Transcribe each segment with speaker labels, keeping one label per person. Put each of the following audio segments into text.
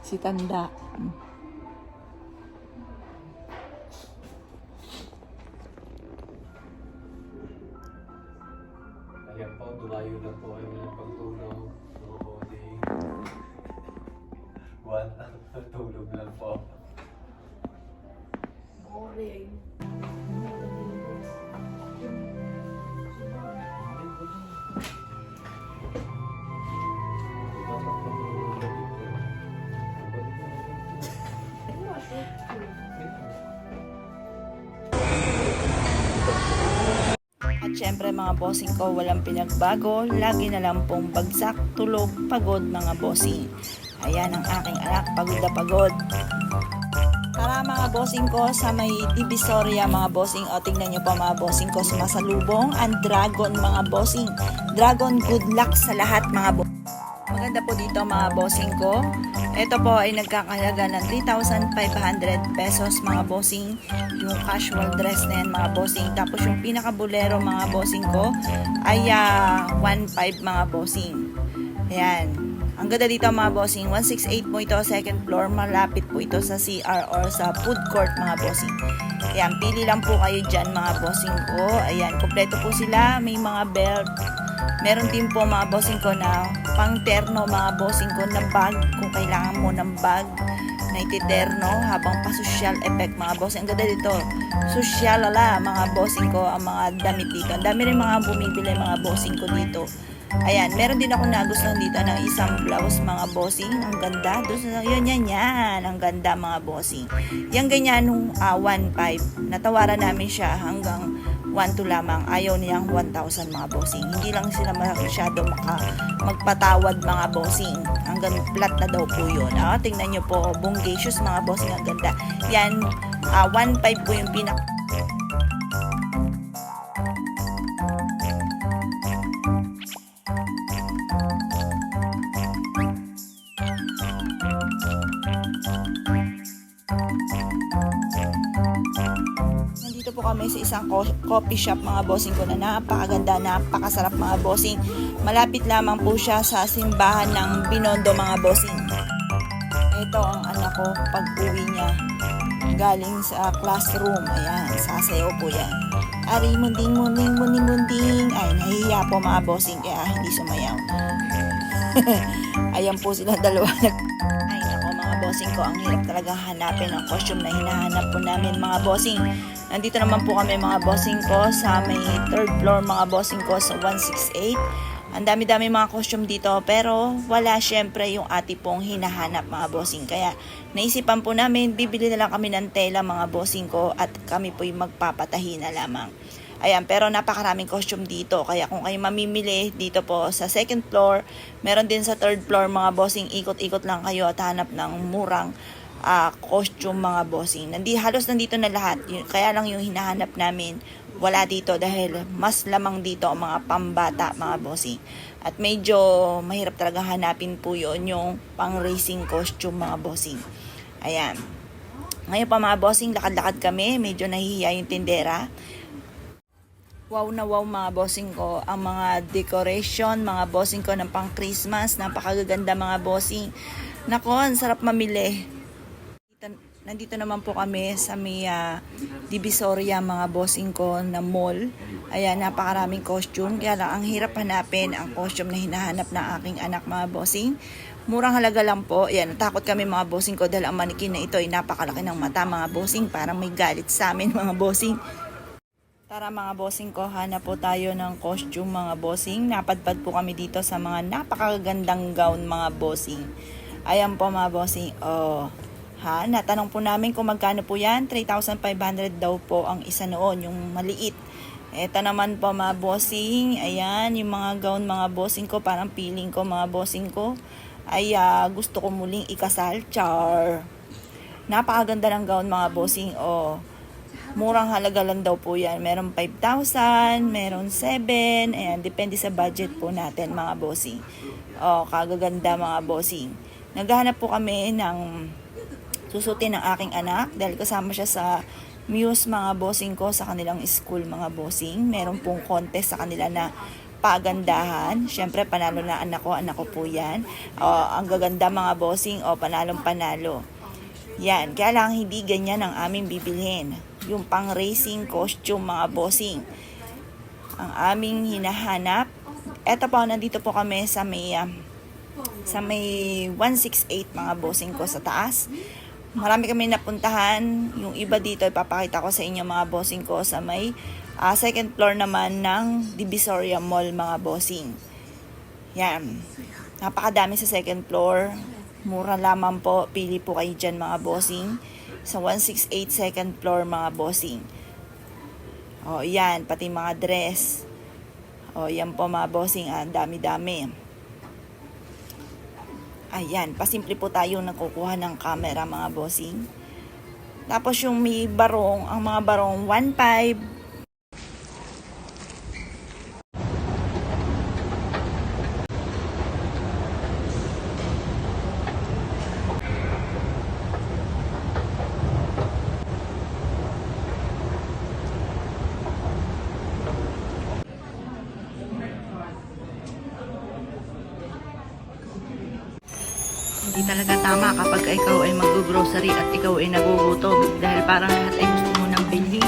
Speaker 1: Si Tanda.
Speaker 2: Ayan po, dumayo lang po kayo ng pagtulog. Recording. Buwan na, tulog lang po.
Speaker 1: Boring. At syempre mga bossing ko, walang pinagbago, lagi na lang pong bagsak, tulog, pagod mga bossing. Ayan ang aking anak, pagod na pagod. Tara mga bossing ko sa may Divisoria mga bossing. O tingnan nyo pa mga bossing ko, sumasalubong ang dragon mga bossing. Dragon, good luck sa lahat mga bossing. Maganda po dito mga bossing ko. Ito po ay nagkakahalaga ng 3,500 pesos mga bossing. Yung casual dress na yan mga bossing. Tapos yung pinaka-bolero mga bossing ko ay 1,500 mga bossing. Ayan. Ang ganda dito mga bossing. 168 po ito, second floor. Malapit po ito sa CR or sa food court mga bossing. Ayan. Pili lang po kayo dyan mga bossing ko. Ayan. Kompleto po sila. May mga belt. Meron din po mga bossing ko na pang terno mga bossing ko na bag kung kailangan mo ng bag na ititerno habang pa-social effect mga bossing. Ang ganda dito. Social ala mga bossing ko ang mga damit dito. Ang dami rin mga bumibili mga bossing ko dito. Ayan, meron din ako nagustuhan dito ng isang blouse mga bossing. Ang ganda. Yan. Ang ganda mga bossing. Yang ganyan nung 1,500. Natawaran namin siya hanggang 1,200 lamang. Ayaw niyang 1,000 mga bossing. Hindi lang sila masyado magpatawad mga bossing. Hanggang flat na daw po yun. Tingnan nyo po. Bungacious mga bossing. Ang ganda. Yan, 1,500 po yung pinaka. Nandito po kami sa isang coffee shop mga bossing ko na napakaganda, napakasarap mga bossing. Malapit lamang po siya sa simbahan ng Binondo mga bossing. Ito ang anak ko pag uwi niya galing sa classroom. Ayan, sasayaw po yan. Ari, munding. Ay, nahihiya po mga bossing kaya hindi sumayaw. Ayan po sila dalawa. Ay, nako mga bossing ko, ang hirap talaga hanapin ang costume na hinahanap po namin mga bossing. Nandito naman po kami mga bossing ko sa may third floor mga bossing ko sa 168. Ang dami-dami mga costume dito pero wala syempre yung ati pong hinahanap mga bossing. Kaya naisipan po namin bibili na lang kami ng tela mga bossing ko at kami po yung magpapatahi na lamang. Ayan, pero napakaraming costume dito. Kaya kung kayo mamimili dito po sa second floor, meron din sa third floor mga bossing. Ikot-ikot lang kayo at hanap ng murang costume mga bossing. Halos nandito na lahat. Kaya lang yung hinahanap namin wala dito dahil mas lamang dito ang mga pambata mga bossing. At medyo mahirap talaga hanapin po yun yung pang racing costume mga bossing. Ayan. Ngayon pa mga bossing, lakad-lakad kami. Medyo nahihiya yung tindera. Wow na wow mga bossing ko. Ang mga decoration, mga bossing ko ng pang Christmas. Napakaganda mga bossing. Nako, ang sarap mamili. Nandito naman po kami sa may Divisoria mga bossing ko na mall. Ayan, napakaraming costume. Kaya lang, ang hirap hanapin ang costume na hinahanap ng aking anak mga bossing. Murang halaga lang po. Ayan, natakot kami mga bossing ko dahil ang manikin na ito ay napakalaki ng mata mga bossing. Parang may galit sa amin mga bossing. Tara mga bossing ko, hanap po tayo ng costume mga bossing. Napadpad po kami dito sa mga napakagandang gown mga bossing. Ayan po mga bossing. Natanong po namin kung magkano po yan. 3,500 daw po ang isa noon, yung maliit. Ito naman po mga bossing. Ayan, yung mga gown mga bossing ko. Parang feeling ko mga bossing ko ay gusto ko muling ikasal. Char! Napakaganda ng gown mga bossing. Murang halaga lang daw po yan. Meron 5,000, meron 7. Ayan, depende sa budget po natin mga bossing. Kagaganda mga bossing. Naghahanap po kami ng susutin ng aking anak dahil kasama siya sa Muse mga bossing ko sa kanilang school mga bossing. Meron pong contest sa kanila na pagandahan. Syempre, panalo na anak ko po yan. Ang gaganda mga bossing, panalong panalo. Yan, kaya lang hindi ganyan ang aming bibilhin. Yung pang racing costume mga bossing. Ang aming hinahanap. Eto po, nandito po kami sa may 168 mga bossing ko sa taas. Marami kami napuntahan. Yung iba dito, ipapakita ko sa inyo mga bossing ko sa may second floor naman ng Divisoria Mall mga bossing. Yan. Napakadami sa second floor. Mura lamang po. Pili po kayo dyan mga bossing. Sa 168 second floor mga bossing. Yan. Pati mga dress. Yan po mga bossing. Dami-dami. Ayan, pasimple po tayo nakukuha ng camera mga bossing. Tapos yung may barong, ang mga barong 1.5. Hindi talaga tama kapag ikaw ay mag-grocery at ikaw ay nagugutom dahil parang lahat ay gusto mo nang bilhin.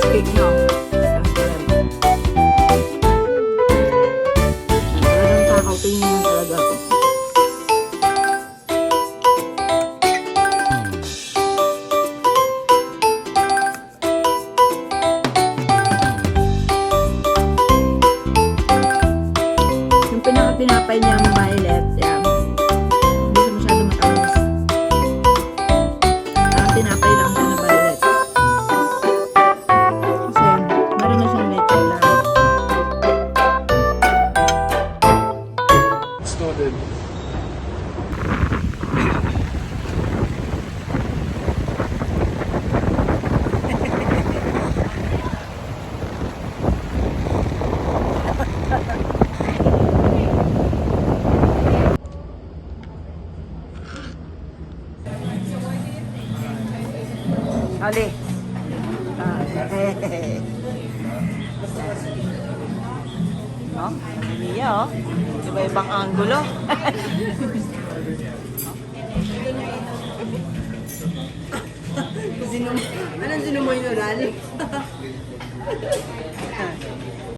Speaker 1: cake, no? Talagang kakautingin na talaga ako. Yung pinaka-tinapay niya ang violet, yan. Hindi siya masyado matamis. Ang tinapay lang siya na violet. Kasi, meron na siyang leche lang.
Speaker 2: Started.
Speaker 1: Ali. Oh, niya oh. Iba-ibang anggulo.
Speaker 3: Anong sinumoy na ral?